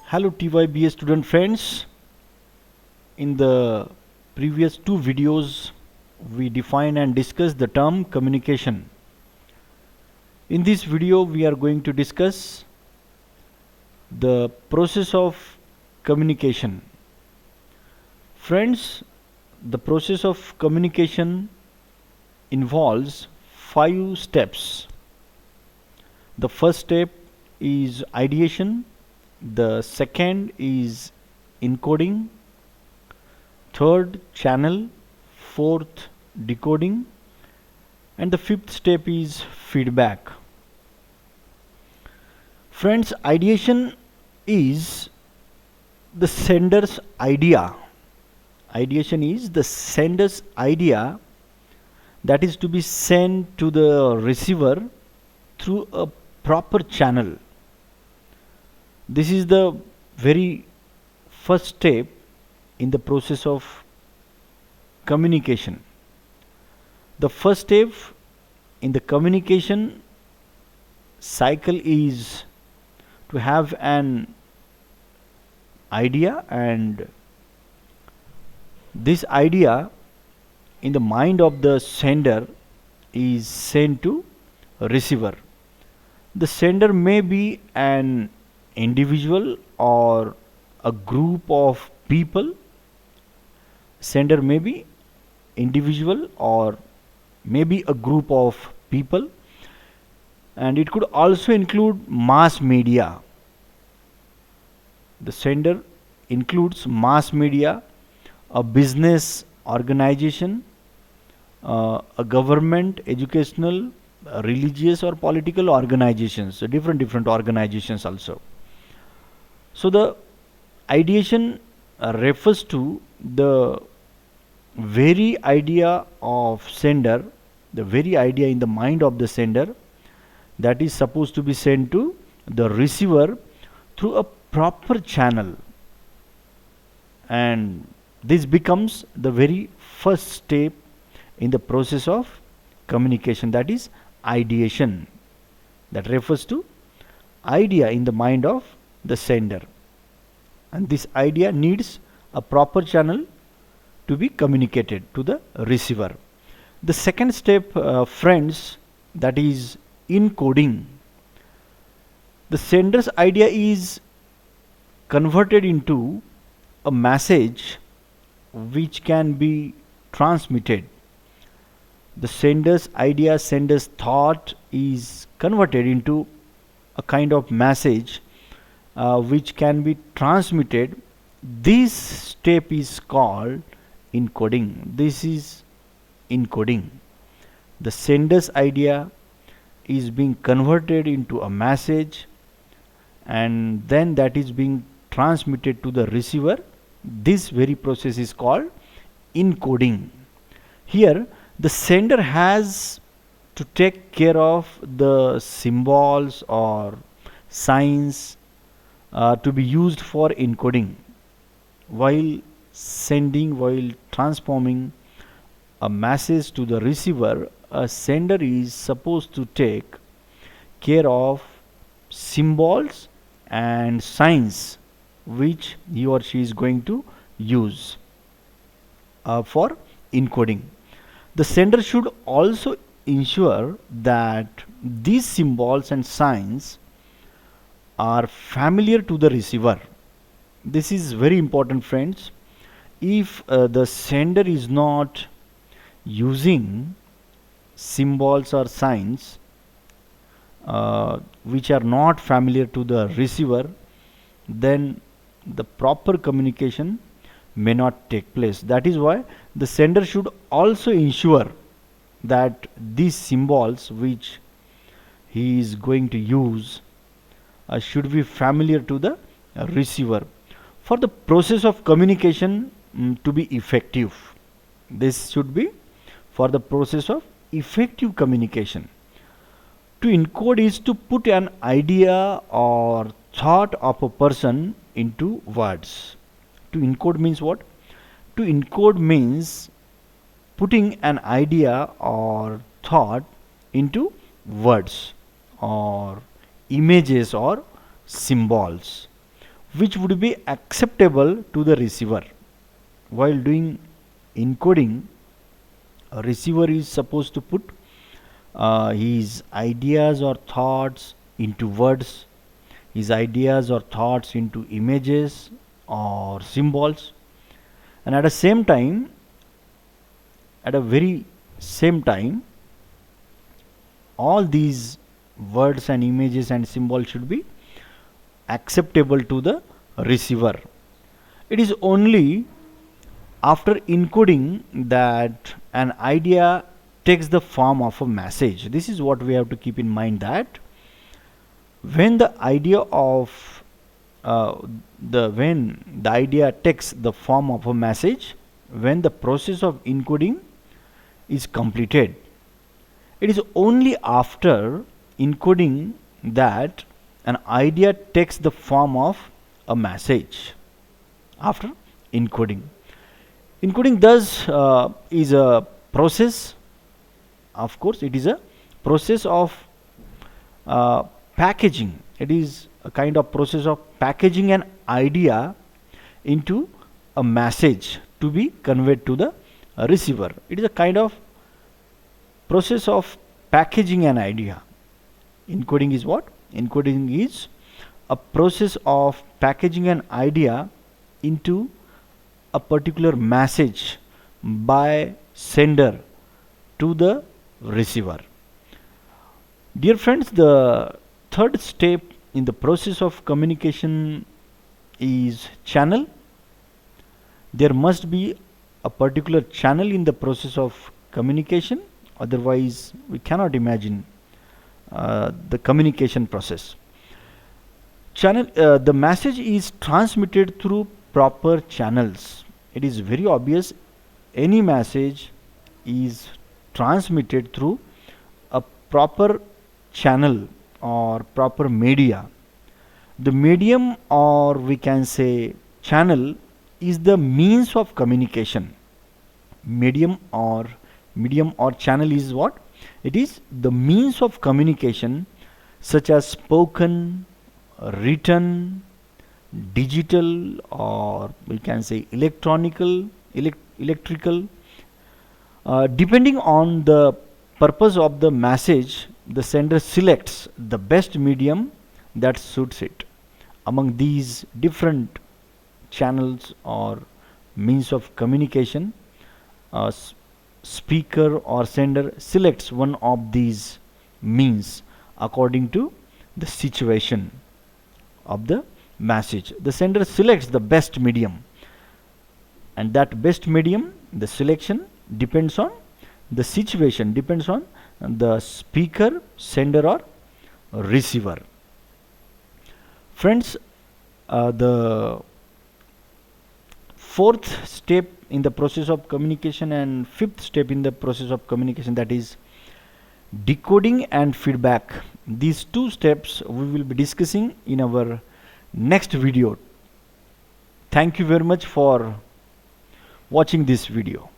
Hello TYBA student friends. In the previous two videos we defined and discussed the term communication. In this video we are going to discuss the process of communication. Friends, the process of communication involves 5 steps. The first step is ideation, the second is encoding, third channel, fourth decoding, and the fifth step is feedback. Friends, ideation is the sender's idea. Ideation is the sender's idea that is to be sent to the receiver through a proper channel. This is the very first step in the process of communication. The first step in the communication cycle is to have an idea, and this idea in the mind of the sender is sent to a receiver. The sender may be an individual or a group of people. Sender may be individual or maybe a group of people, and it could also include mass media. The sender includes mass media, a business organization, a government, educational, religious or political organizations, so different organizations also. So the ideation refers to the very idea of sender, the very idea in the mind of the sender that is supposed to be sent to the receiver through a proper channel, and this becomes the very first step in the process of communication, that is ideation, that refers to idea in the mind of the sender, and this idea needs a proper channel to be communicated to the receiver. The second step, friends, that is encoding. The sender's idea is converted into a message which can be transmitted. The sender's idea, sender's thought is converted into a kind of message which can be transmitted. This step is called encoding. This is encoding. The sender's idea is being converted into a message, and then that is being transmitted to the receiver. This very process is called encoding. Here the sender has to take care of the symbols or signs to be used for encoding. While transforming a message to the receiver, a sender is supposed to take care of symbols and signs which he or she is going to use for encoding. The sender should also ensure that these symbols and signs are familiar to the receiver. This is very important, friends. If the sender is not using symbols or signs which are not familiar to the receiver, then the proper communication may not take place. That is why the sender should also ensure that these symbols which he is going to use should be familiar to the receiver. For the process of communication to be effective, this should be for the process of effective communication. To encode is to put an idea or thought of a person into words. To encode means what? To encode means putting an idea or thought into words or images or symbols. which would be acceptable to the receiver. While doing encoding, a receiver is supposed to put his ideas or thoughts into words, his ideas or thoughts into images or symbols, and at the same time, at a very same time, all these words and images and symbols should be acceptable to the receiver. It is only after encoding that an idea takes the form of a message. This is what we have to keep in mind, that when the idea of when the idea takes the form of a message, when the process of encoding is completed, it is only after encoding that an idea takes the form of a message. After encoding, thus is a process. Of course, it is a process of packaging. It is a kind of process of packaging an idea into a message to be conveyed to the receiver. It is a kind of process of packaging an idea. Encoding is what? Encoding is a process of packaging an idea into a particular message by sender to the receiver. Dear friends, the third step in the process of communication is channel. There must be a particular channel in the process of communication, otherwise we cannot imagine the communication process. The message is transmitted through proper channels. It is very obvious, any message is transmitted through a proper channel or proper media. The medium, or we can say channel, is the means of communication. Medium or channel is what? It is the means of communication, such as spoken, written, digital, or we can say electrical. Depending on the purpose of the message, the sender selects the best medium that suits it. Among these different channels or means of communication, speaker or sender selects one of these means according to the situation of the message. The sender selects the best medium, and that best medium, the selection, depends on the situation, depends on the speaker, sender, or receiver. Friends, the fourth step in the process of communication and fifth step in the process of communication, that is decoding and feedback. These two steps we will be discussing in our next video. Thank you very much for watching this video.